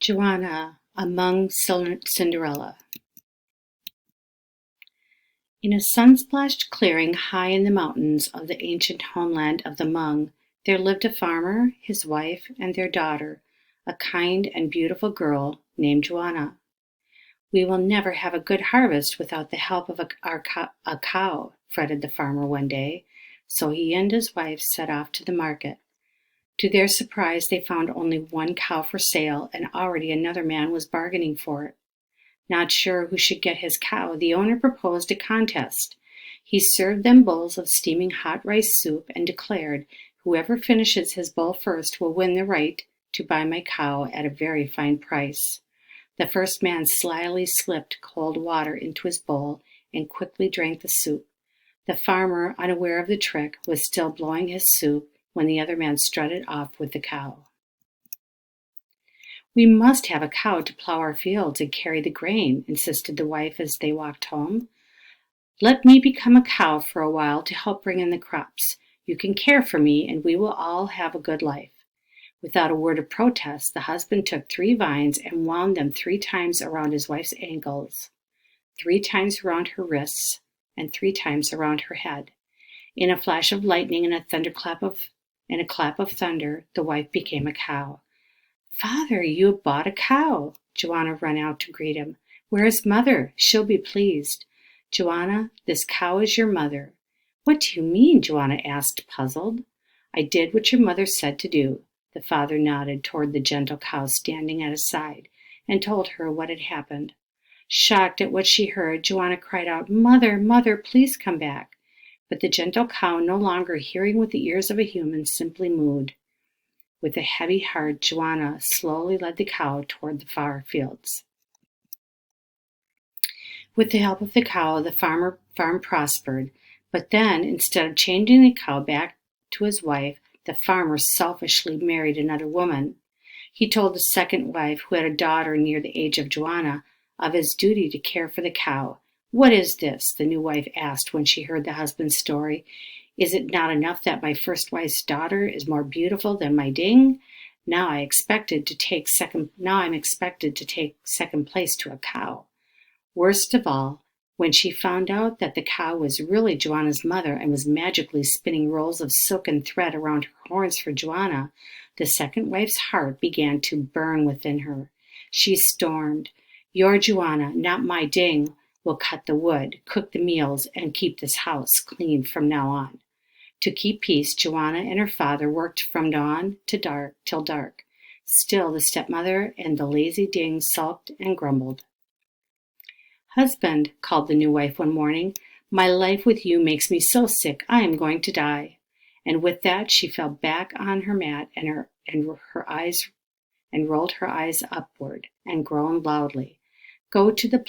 Jouanah, among Cinderella. In a sun-splashed clearing high in the mountains of the ancient homeland of the Hmong, there lived a farmer, his wife, and their daughter, a kind and beautiful girl named Jouanah. "We will never have a good harvest without the help of a cow," fretted the farmer one day, so he and his wife set off to the market. To their surprise, they found only one cow for sale, and already another man was bargaining for it. Not sure who should get his cow, the owner proposed a contest. He served them bowls of steaming hot rice soup and declared, "Whoever finishes his bowl first will win the right to buy my cow at a very fine price." The first man slyly slipped cold water into his bowl and quickly drank the soup. The farmer, unaware of the trick, was still blowing his soup when the other man strutted off with the cow. "We must have a cow to plow our fields and carry the grain," insisted the wife as they walked home. "Let me become a cow for a while to help bring in the crops. You can care for me, and we will all have a good life." Without a word of protest, the husband took 3 vines and wound them 3 times around his wife's ankles, 3 times around her wrists, and 3 times around her head. In a flash of lightning and a clap of thunder, the wife became a cow. "Father, you have bought a cow!" Jouanah ran out to greet him. "Where is Mother? She'll be pleased." "Jouanah, this cow is your mother." "What do you mean?" Jouanah asked, puzzled. "I did what your mother said to do." The father nodded toward the gentle cow standing at his side and told her what had happened. Shocked at what she heard, Jouanah cried out, "Mother, Mother, please come back." But the gentle cow, no longer hearing with the ears of a human, simply mooed. With a heavy heart, Jouanah slowly led the cow toward the far fields. With the help of the cow, the farm prospered. But then, instead of changing the cow back to his wife, the farmer selfishly married another woman. He told the second wife, who had a daughter near the age of Jouanah, of his duty to care for the cow. "What is this?" the new wife asked when she heard the husband's story. "Is it not enough that my first wife's daughter is more beautiful than my ding? Now I'm expected to take second place to a cow." Worst of all, when she found out that the cow was really Jouanah's mother and was magically spinning rolls of silken thread around her horns for Jouanah, the second wife's heart began to burn within her. She stormed, "Your Jouanah, not my ding, will cut the wood, cook the meals, and keep this house clean from now on." To keep peace, Jouanah and her father worked from dawn till dark. Still, the stepmother and the lazy ding sulked and grumbled. "Husband," called the new wife one morning, "my life with you makes me so sick I am going to die." And with that she fell back on her mat and rolled her eyes upward and groaned loudly. "Go to the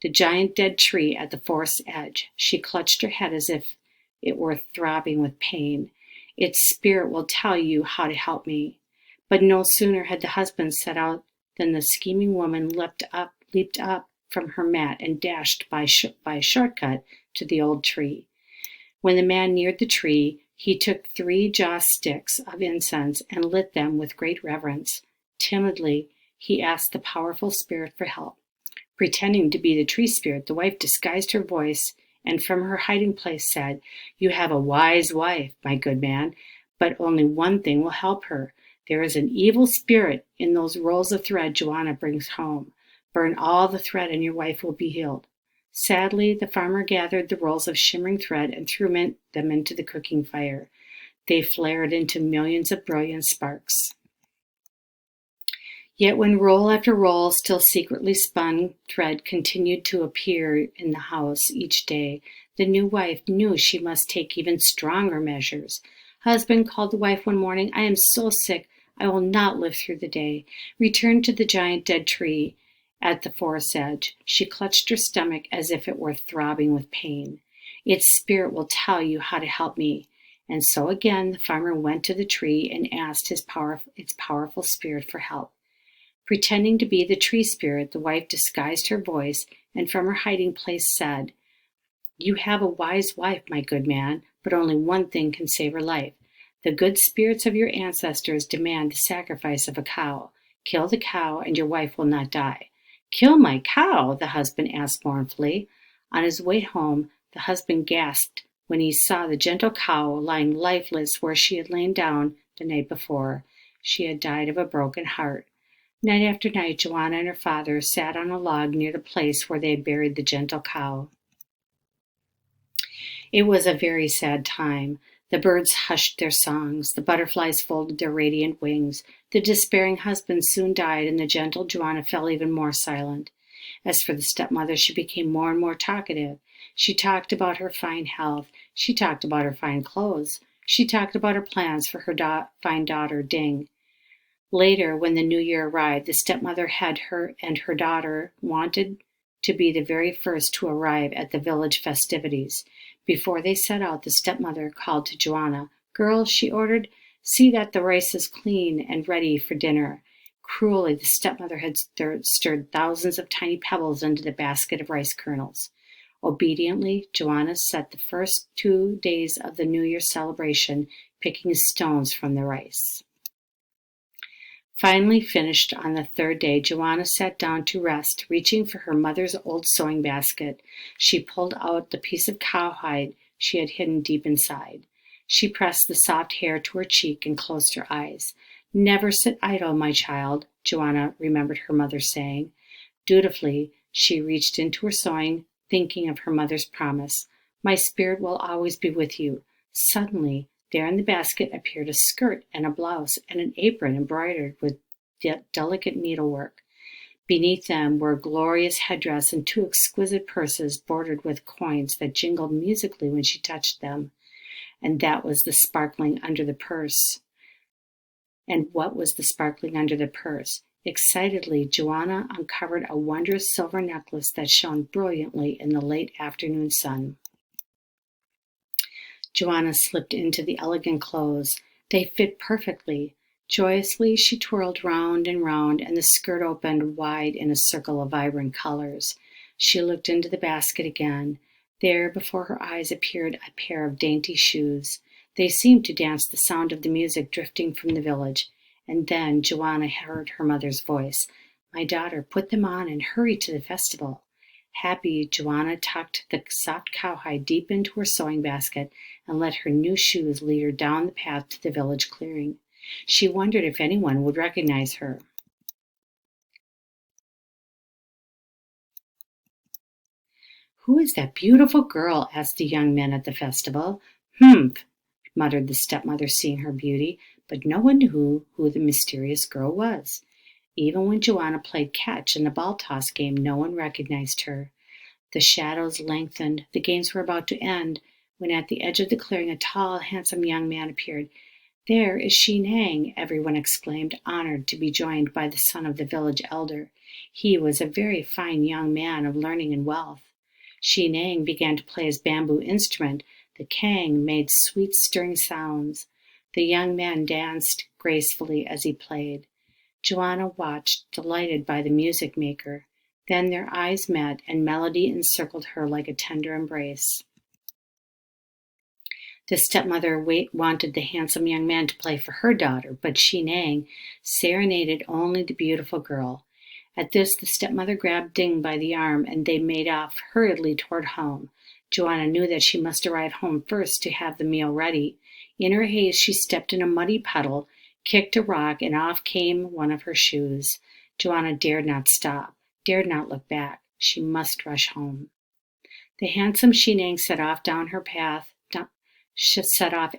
giant dead tree at the forest's edge." She clutched her head as if it were throbbing with pain. "Its spirit will tell you how to help me." But no sooner had the husband set out than the scheming woman leaped up from her mat and dashed by a shortcut to the old tree. When the man neared the tree, he took 3 joss sticks of incense and lit them with great reverence. Timidly, he asked the powerful spirit for help. Pretending to be the tree spirit, the wife disguised her voice and from her hiding place said, "You have a wise wife, my good man, but only one thing will help her. There is an evil spirit in those rolls of thread Jouanah brings home. Burn all the thread and your wife will be healed." Sadly, the farmer gathered the rolls of shimmering thread and threw them into the cooking fire. They flared into millions of brilliant sparks. Yet when roll after roll still secretly spun thread continued to appear in the house each day, the new wife knew she must take even stronger measures. Husband, called the wife one morning, "I am so sick, I will not live through the day. Return to the giant dead tree at the forest's edge." She clutched her stomach as if it were throbbing with pain. "Its spirit will tell you how to help me." And so again the farmer went to the tree and asked its powerful spirit for help. Pretending to be the tree spirit, the wife disguised her voice and from her hiding place said, "You have a wise wife, my good man, but only one thing can save her life. The good spirits of your ancestors demand the sacrifice of a cow. Kill the cow, and your wife will not die. Kill my cow? The husband asked mournfully. On his way home, the husband gasped when he saw the gentle cow lying lifeless where she had lain down the night before. She had died of a broken heart. Night after night, Jouanah and her father sat on a log near the place where they had buried the gentle cow. It was a very sad time. The birds hushed their songs. The butterflies folded their radiant wings. The despairing husband soon died, and the gentle Jouanah fell even more silent. As for the stepmother, she became more and more talkative. She talked about her fine health. She talked about her fine clothes. She talked about her plans for her fine daughter, Ding. Later, when the new year arrived, the stepmother had her and her daughter wanted to be the very first to arrive at the village festivities. Before they set out, the stepmother called to Jouanah. "Girls," she ordered, "see that the rice is clean and ready for dinner." Cruelly, the stepmother had stirred thousands of tiny pebbles into the basket of rice kernels. Obediently, Jouanah set the first 2 days of the New Year celebration picking stones from the rice. Finally finished on the 3rd day, Jouanah sat down to rest, reaching for her mother's old sewing basket. She pulled out the piece of cowhide she had hidden deep inside. She pressed the soft hair to her cheek and closed her eyes. "Never sit idle, my child," Jouanah remembered her mother saying. Dutifully, she reached into her sewing, thinking of her mother's promise. "My spirit will always be with you." Suddenly, there in the basket appeared a skirt and a blouse and an apron embroidered with delicate needlework. Beneath them were a glorious headdress and 2 exquisite purses bordered with coins that jingled musically when she touched them. And that was the sparkling under the purse. And what was the sparkling under the purse? Excitedly, Jouanah uncovered a wondrous silver necklace that shone brilliantly in the late afternoon sun. Jouanah slipped into the elegant clothes. They fit perfectly. Joyously, she twirled round, and the skirt opened wide in a circle of vibrant colors. She looked into the basket again. There, before her eyes, appeared a pair of dainty shoes. They seemed to dance the sound of the music drifting from the village. And then Jouanah heard her mother's voice. "My daughter, put them on and hurry to the festival." Happy, Jouanah tucked the soft cowhide deep into her sewing basket and let her new shoes lead her down the path to the village clearing. She wondered if anyone would recognize her. "Who is that beautiful girl?" asked the young men at the festival. "Humph," muttered the stepmother, seeing her beauty, but no one knew who the mysterious girl was. Even when Jouanah played catch in the ball toss game, no one recognized her. The shadows lengthened. The games were about to end, when at the edge of the clearing a tall, handsome young man appeared. "There is Shinang," everyone exclaimed, honored to be joined by the son of the village elder. He was a very fine young man of learning and wealth. Shinang began to play his bamboo instrument. The kang made sweet stirring sounds. The young man danced gracefully as he played. Jouanah watched, delighted by the music maker. Then their eyes met, and melody encircled her like a tender embrace. The stepmother wanted the handsome young man to play for her daughter, but Shinang serenaded only the beautiful girl. At this, the stepmother grabbed Ding by the arm, and they made off hurriedly toward home. Jouanah knew that she must arrive home first to have the meal ready. In her haste, she stepped in a muddy puddle, kicked a rock, and off came one of her shoes. Jouanah dared not stop, dared not look back. She must rush home. The handsome Shinang set off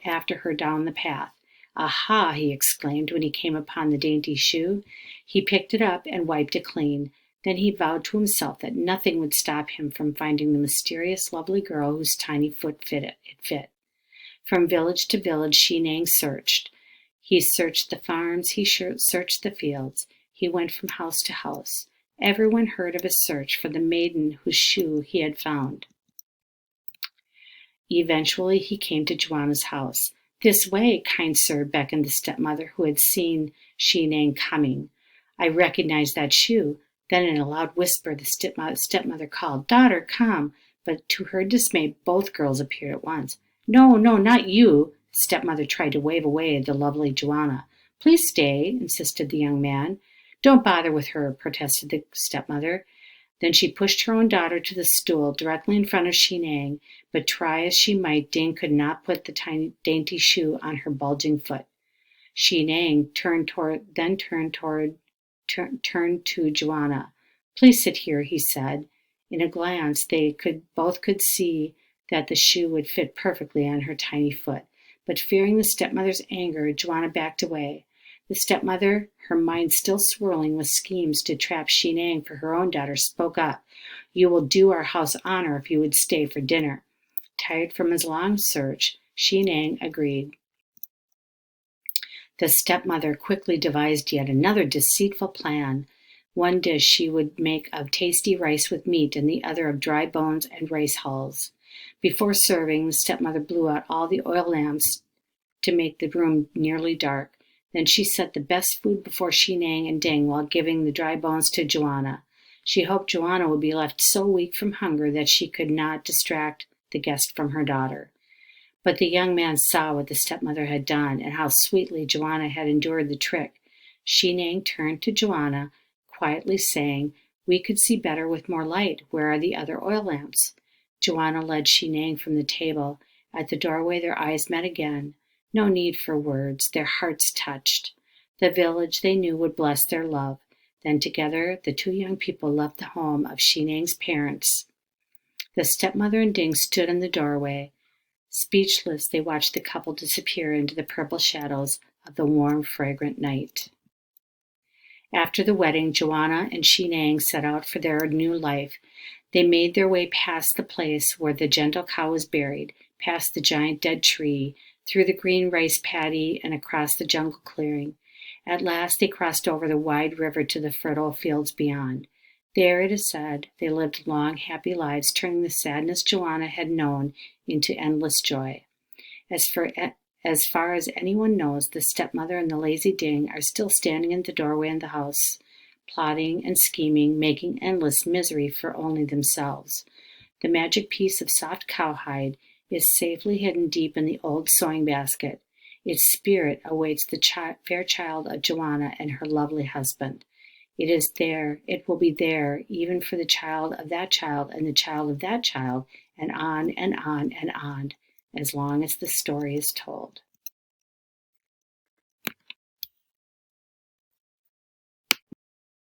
after her down the path. "Aha!" he exclaimed when he came upon the dainty shoe. He picked it up and wiped it clean. Then he vowed to himself that nothing would stop him from finding the mysterious, lovely girl whose tiny foot it fit. From village to village, Shinang searched. He searched the farms, he searched the fields. He went from house to house. Everyone heard of his search for the maiden whose shoe he had found. Eventually, he came to Jouanah's house. "This way, kind sir," beckoned the stepmother, who had seen Shinang coming. "I recognize that shoe." Then in a loud whisper, the stepmother called, "Daughter, come!" But to her dismay, both girls appeared at once. "No, no, not you!" The stepmother tried to wave away the lovely Jouanah. "Please stay," insisted the young man. Don't bother with her, protested the stepmother. Then she pushed her own daughter to the stool directly in front of Xinang, but try as she might, Ding could not put the tiny dainty shoe on her bulging foot. Xinang turned to Jouanah. Please sit here, he said. In a glance, they both could see that the shoe would fit perfectly on her tiny foot, but fearing the stepmother's anger, Jouanah backed away. The stepmother, her mind still swirling with schemes to trap Xinang for her own daughter, spoke up. You will do our house honor if you would stay for dinner. Tired from his long search, Xinang agreed. The stepmother quickly devised yet another deceitful plan. One dish she would make of tasty rice with meat, and the other of dry bones and rice hulls. Before serving, the stepmother blew out all the oil lamps to make the room nearly dark. Then she set the best food before Xinang and Ding while giving the dry bones to Jouanah. She hoped Jouanah would be left so weak from hunger that she could not distract the guest from her daughter. But the young man saw what the stepmother had done and how sweetly Jouanah had endured the trick. Xinang turned to Jouanah, quietly saying, We could see better with more light. Where are the other oil lamps? Jouanah led Xinang from the table. At the doorway their eyes met again. No need for words. Their hearts touched. The village, they knew, would bless their love. Then together the two young people left the home of Xinang's parents. The stepmother and Ding stood in the doorway. Speechless, they watched the couple disappear into the purple shadows of the warm, fragrant night. After the wedding, Jouanah and Xinang set out for their new life. They made their way past the place where the gentle cow was buried, past the giant dead tree, through the green rice paddy, and across the jungle clearing. At last they crossed over the wide river to the fertile fields beyond. There, it is said, they lived long, happy lives, turning the sadness Jouanah had known into endless joy. As far as anyone knows, the stepmother and the lazy Ding are still standing in the doorway in the house, plotting and scheming, making endless misery for only themselves. The magic piece of soft cowhide is safely hidden deep in the old sewing basket. Its spirit awaits the fair child of Jouanah and her lovely husband. It is there, it will be there, even for the child of that child and the child of that child, and on and on and on, as long as the story is told.